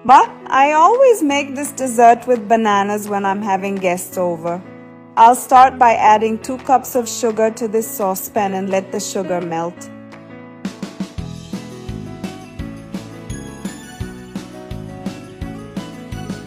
But I always make this dessert with bananas when I'm having guests over. I'll start by adding 2 cups of sugar to this saucepan and let the sugar melt.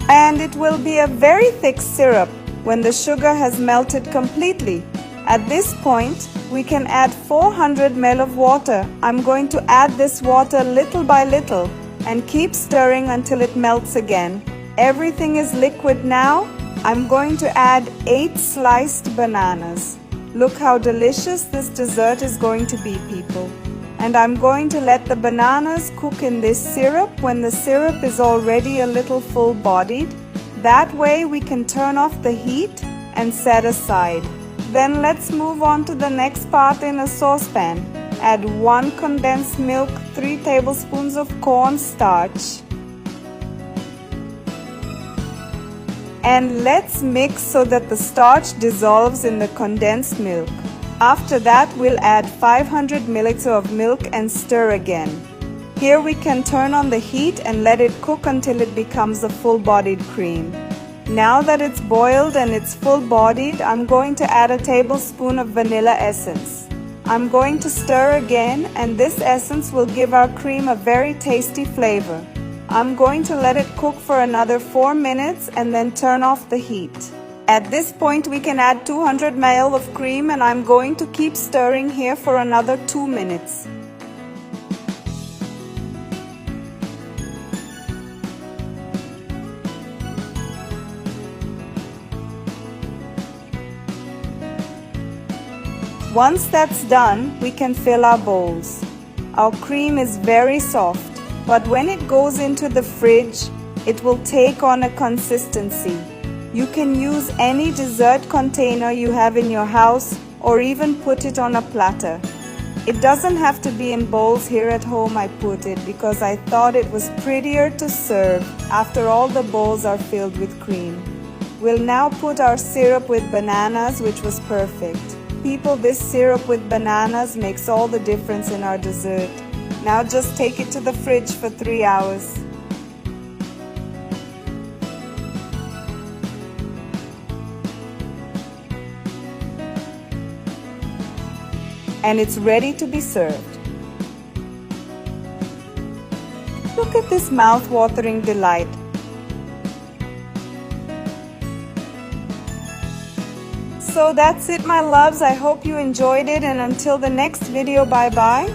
And it will be a very thick syrup when the sugar has melted completely. At this point, we can add 400 ml of water. I'm going to add this water little by little and keep stirring until it melts again. Everything is liquid now. I'm going to add 8 sliced bananas. Look how delicious this dessert is going to be, people. And I'm going to let the bananas cook in this syrup when the syrup is already a little full-bodied. That way we can turn off the heat and set aside. Then let's move on to the next part in a saucepan. Add 1 condensed milk, 3 tablespoons of cornstarch. And let's mix so that the starch dissolves in the condensed milk. After that, we'll add 500 milliliters of milk and stir again. Here we can turn on the heat and let it cook until it becomes a full-bodied cream. Now that it's boiled and it's full-bodied, I'm going to add a tablespoon of vanilla essence. I'm going to stir again, and this essence will give our cream a very tasty flavor. I'm going to let it cook for another 4 minutes and then turn off the heat. At this point, we can add 200 ml of cream, and I'm going to keep stirring here for another 2 minutes. Once that's done, we can fill our bowls. Our cream is very soft, but when it goes into the fridge, it will take on a consistency. You can use any dessert container you have in your house or even put it on a platter. It doesn't have to be in bowls. Here at home I put it because I thought it was prettier to serve after all the bowls are filled with cream. We'll now put our syrup with bananas, which was perfect. People, this syrup with bananas makes all the difference in our dessert. Now just take it to the fridge for 3 hours. And it's ready to be served. Look at this mouth-watering delight. So that's it, my loves. I hope you enjoyed it, and until the next video, bye-bye.